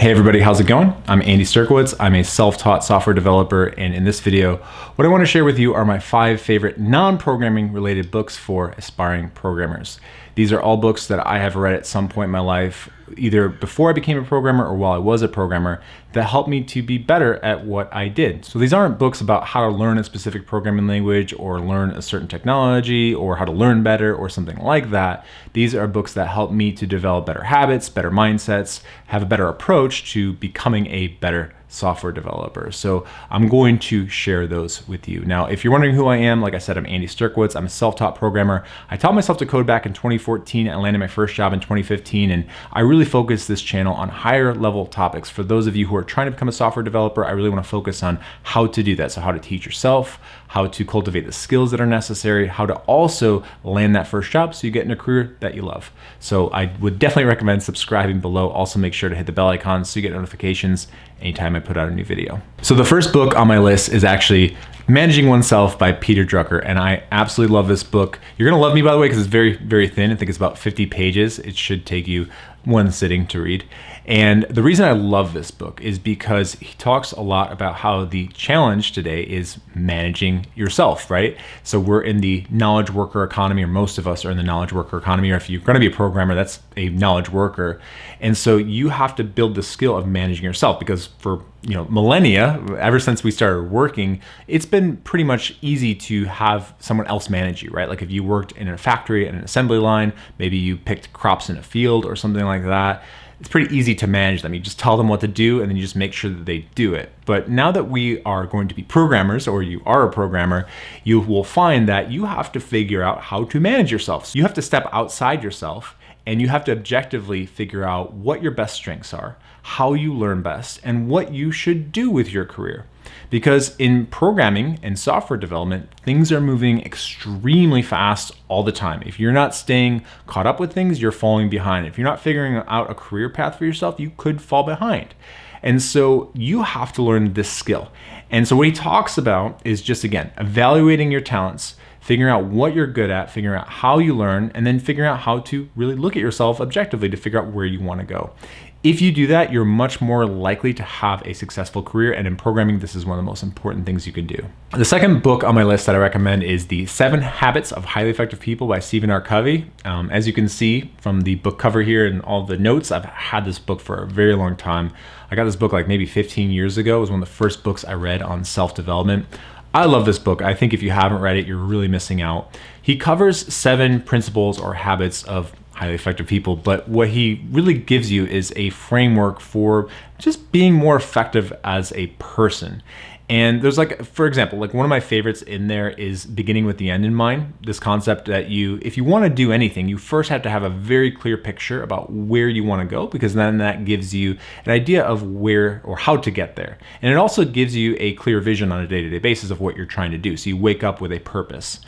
Hey everybody, how's it going? I'm Andy Sterkowitz. I'm a self-taught software developer, and in this video, what I want to share with you are my 5 favorite non-programming related books for aspiring programmers. These are all books that I have read at some point in my life, either before I became a programmer or while I was a programmer, that helped me to be better at what I did. So these aren't books about how to learn a specific programming language or learn a certain technology or how to learn better or something like that. These are books that help me to develop better habits, better mindsets, have a better approach to becoming a better software developer. So I'm going to share those with you. Now, if you're wondering who I am, like I said, I'm Andy Sterkowitz. I'm a self-taught programmer. I taught myself to code back in 2014. I landed my first job in 2015, and I really focus this channel on higher level topics. For those of you who are trying to become a software developer, I really want to focus on how to do that. So how to teach yourself, how to cultivate the skills that are necessary, how to also land that first job so you get in a career that you love. So I would definitely recommend subscribing below. Also make sure to hit the bell icon so you get notifications anytime I put out a new video. So the first book on my list is actually Managing Oneself by Peter Drucker, and I absolutely love this book. You're gonna love me, by the way, because it's very, very thin. I think it's about 50 pages. It should take you one sitting to read. And the reason I love this book is because he talks a lot about how the challenge today is managing yourself, right? So we're in the knowledge worker economy, or most of us are in the knowledge worker economy, or if you're gonna be a programmer, that's a knowledge worker. And so you have to build the skill of managing yourself, because for millennia, ever since we started working, it's been pretty much easy to have someone else manage you, right? Like if you worked in a factory and an assembly line, maybe you picked crops in a field or something like that, it's pretty easy to manage them. You just tell them what to do and then you just make sure that they do it. But now that we are going to be programmers, or you are a programmer, you will find that you have to figure out how to manage yourself. So you have to step outside yourself and you have to objectively figure out what your best strengths are, how you learn best, and what you should do with your career. Because in programming and software development, things are moving extremely fast all the time. If you're not staying caught up with things, you're falling behind. If you're not figuring out a career path for yourself, you could fall behind. And so you have to learn this skill. And so what he talks about is just, again, evaluating your talents, figuring out what you're good at, figuring out how you learn, and then figuring out how to really look at yourself objectively to figure out where you want to go. If you do that, you're much more likely to have a successful career, and in programming, this is one of the most important things you can do. The second book on my list that I recommend is The 7 Habits of Highly Effective People by Stephen R. Covey. As you can see from the book cover here and all the notes, I've had this book for a very long time. I got this book like maybe 15 years ago. It was one of the first books I read on self-development. I love this book. I think if you haven't read it, you're really missing out. He covers 7 principles or habits of highly effective people, but what he really gives you is a framework for just being more effective as a person. And there's like, for example, like one of my favorites in there is beginning with the end in mind. This concept that if you want to do anything, you first have to have a very clear picture about where you want to go, because then that gives you an idea of where or how to get there. And it also gives you a clear vision on a day-to-day basis of what you're trying to do. So you wake up with a purpose.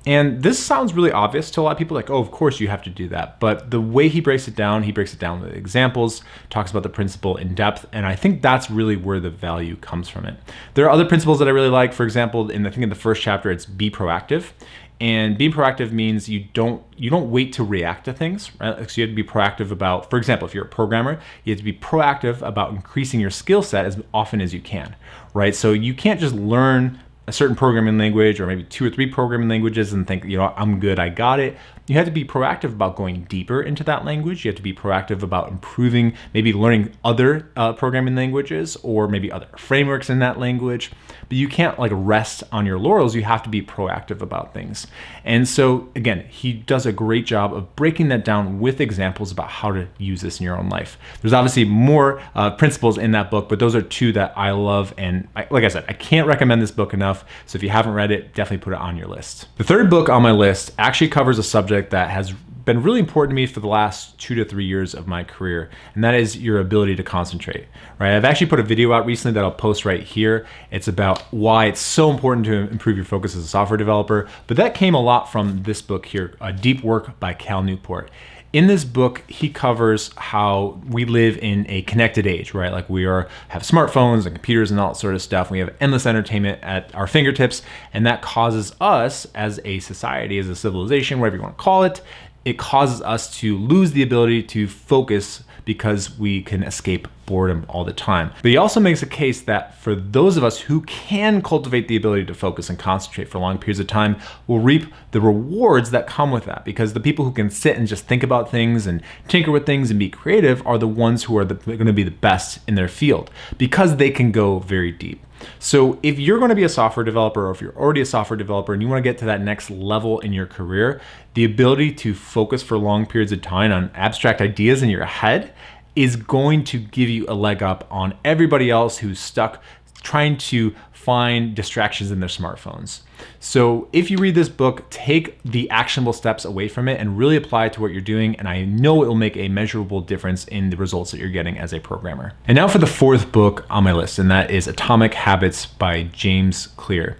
And this sounds really obvious to a lot of people, like, oh, of course you have to do that. But the way he breaks it down with examples, talks about the principle in depth, and I think that's really where the value comes from it. There are other principles that I really like. For example, I think in the first chapter, it's be proactive. And being proactive means you don't wait to react to things, right? So you have to be proactive about, for example, if you're a programmer, you have to be proactive about increasing your skill set as often as you can, right? So you can't just learn a certain programming language or maybe 2 or 3 programming languages and think, I'm good, I got it. You have to be proactive about going deeper into that language. You have to be proactive about improving, maybe learning other programming languages or maybe other frameworks in that language. But you can't like rest on your laurels. You have to be proactive about things. And so again, he does a great job of breaking that down with examples about how to use this in your own life. There's obviously more principles in that book, but those are 2 that I love. And like I said, I can't recommend this book enough. So if you haven't read it, definitely put it on your list. The third book on my list actually covers a subject that has been really important to me for the last 2 to 3 years of my career, and that is your ability to concentrate, right? I've actually put a video out recently that I'll post right here. It's about why it's so important to improve your focus as a software developer, but that came a lot from this book here, Deep Work by Newport. In this book, he covers how we live in a connected age, right? Like we have smartphones and computers and all that sort of stuff. We have endless entertainment at our fingertips, and that causes us as a society, as a civilization, whatever you want to call it, it causes us to lose the ability to focus because we can escape boredom all the time. But he also makes a case that for those of us who can cultivate the ability to focus and concentrate for long periods of time, will reap the rewards that come with that, because the people who can sit and just think about things and tinker with things and be creative are the ones who are going to be the best in their field, because they can go very deep. So if you're going to be a software developer, or if you're already a software developer and you want to get to that next level in your career, the ability to focus for long periods of time on abstract ideas in your head is going to give you a leg up on everybody else who's stuck trying to find distractions in their smartphones. So if you read this book, take the actionable steps away from it and really apply it to what you're doing, and I know it will make a measurable difference in the results that you're getting as a programmer. And now for the fourth book on my list, and that is Atomic Habits by James Clear.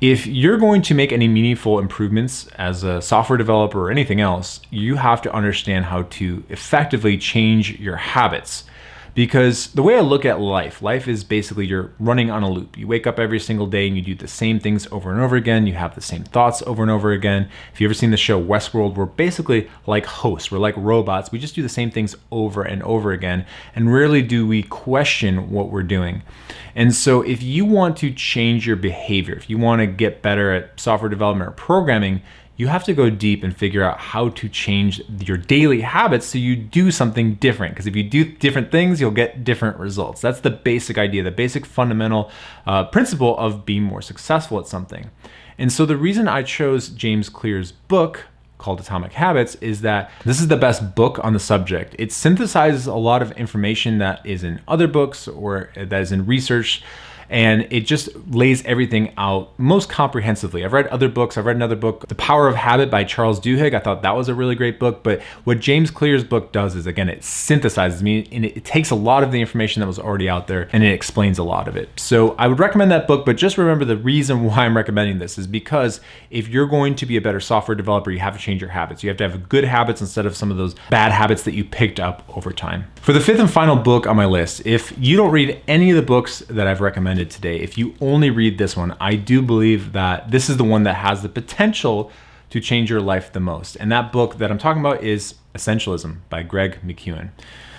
If you're going to make any meaningful improvements as a software developer or anything else, you have to understand how to effectively change your habits. Because the way I look at life is basically you're running on a loop. You wake up every single day and you do the same things over and over again. You have the same thoughts over and over again. If you've ever seen the show Westworld, we're basically like hosts. We're like robots. We just do the same things over and over again, and rarely do we question what we're doing. And so if you want to change your behavior, if you want to get better at software development or programming, you have to go deep and figure out how to change your daily habits so you do something different. Because if you do different things, you'll get different results. That's the basic idea, the basic fundamental principle of being more successful at something. And so the reason I chose James Clear's book called Atomic Habits is that this is the best book on the subject. It synthesizes a lot of information that is in other books or that is in research, and it just lays everything out most comprehensively. I've read other books. I've read another book, The Power of Habit by Charles Duhigg. I thought that was a really great book. But what James Clear's book does is, again, it synthesizes and it takes a lot of the information that was already out there and it explains a lot of it. So I would recommend that book, but just remember the reason why I'm recommending this is because if you're going to be a better software developer, you have to change your habits. You have to have good habits instead of some of those bad habits that you picked up over time. For the fifth and final book on my list, if you don't read any of the books that I've recommended today, if you only read this one, I do believe that this is the one that has the potential to change your life the most. And that book that I'm talking about is Essentialism by Greg McKeown.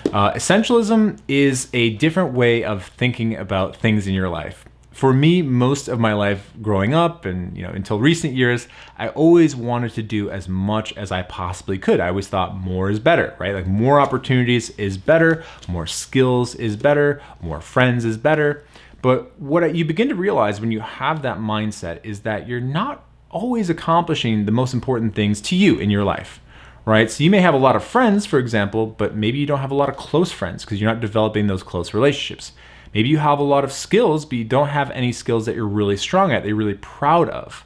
Essentialism is a different way of thinking about things in your life. For me, most of my life growing up and until recent years, I always wanted to do as much as I possibly could. I always thought more is better, right? Like more opportunities is better, more skills is better, more friends is better. But what you begin to realize when you have that mindset is that you're not always accomplishing the most important things to you in your life, right? So you may have a lot of friends, for example, but maybe you don't have a lot of close friends because you're not developing those close relationships. Maybe you have a lot of skills, but you don't have any skills that you're really strong at, that you're really proud of.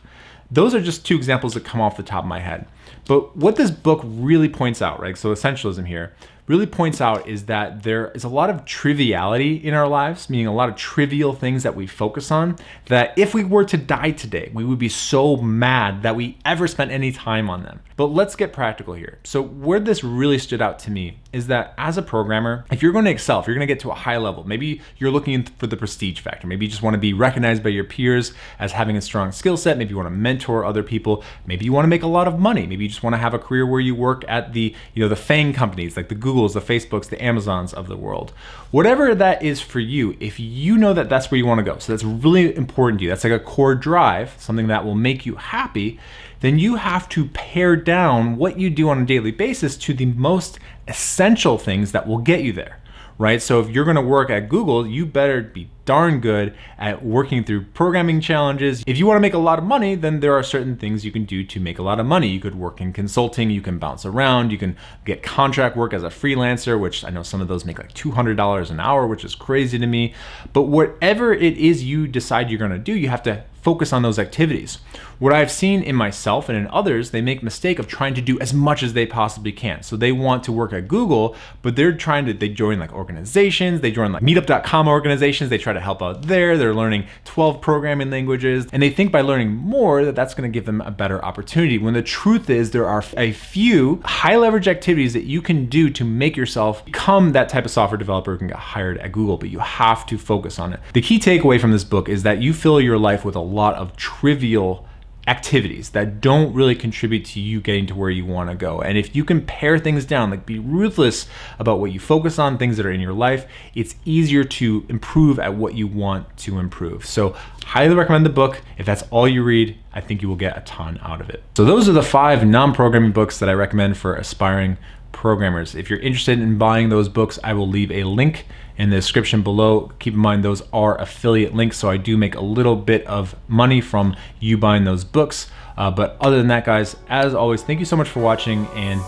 Those are just two examples that come off the top of my head. But what this book really points out, right? So Essentialism here really points out is that there is a lot of triviality in our lives, meaning a lot of trivial things that we focus on, that if we were to die today, we would be so mad that we ever spent any time on them. But let's get practical here. So where this really stood out to me is that as a programmer, if you're going to excel, if you're going to get to a high level, maybe you're looking for the prestige factor. Maybe you just want to be recognized by your peers as having a strong skill set. Maybe you want to mentor other people. Maybe you want to make a lot of money. Maybe you just want to have a career where you work at the FANG companies, like the Googles, the Facebooks, the Amazons of the world. Whatever that is for you, if you know that that's where you want to go, so that's really important to you, that's like a core drive, something that will make you happy, then you have to pare down what you do on a daily basis to the most essential things that will get you there, right? So if you're going to work at Google, you better be darn good at working through programming challenges. If you want to make a lot of money, then there are certain things you can do to make a lot of money. You could work in consulting, you can bounce around, you can get contract work as a freelancer, which I know some of those make like $200 an hour, which is crazy to me. But whatever it is you decide you're going to do, you have to focus on those activities. What I've seen in myself and in others, they make mistake of trying to do as much as they possibly can. So they want to work at Google, but they join like organizations, they join like meetup.com organizations, they try to help out there, they're learning 12 programming languages, and they think by learning more that that's going to give them a better opportunity, when the truth is there are a few high leverage activities that you can do to make yourself become that type of software developer who can get hired at Google, but you have to focus on it. The key takeaway from this book is that you fill your life with a lot of trivial activities that don't really contribute to you getting to where you want to go. And if you can pare things down, like be ruthless about what you focus on, things that are in your life, it's easier to improve at what you want to improve. So highly recommend the book. If that's all you read, I think you will get a ton out of it. So those are the 5 non-programming books that I recommend for aspiring programmers. If you're interested in buying those books, I will leave a link in the description below. Keep in mind those are affiliate links, so I do make a little bit of money from you buying those books. But other than that, guys, as always, thank you so much for watching, and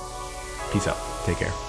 peace out. Take care.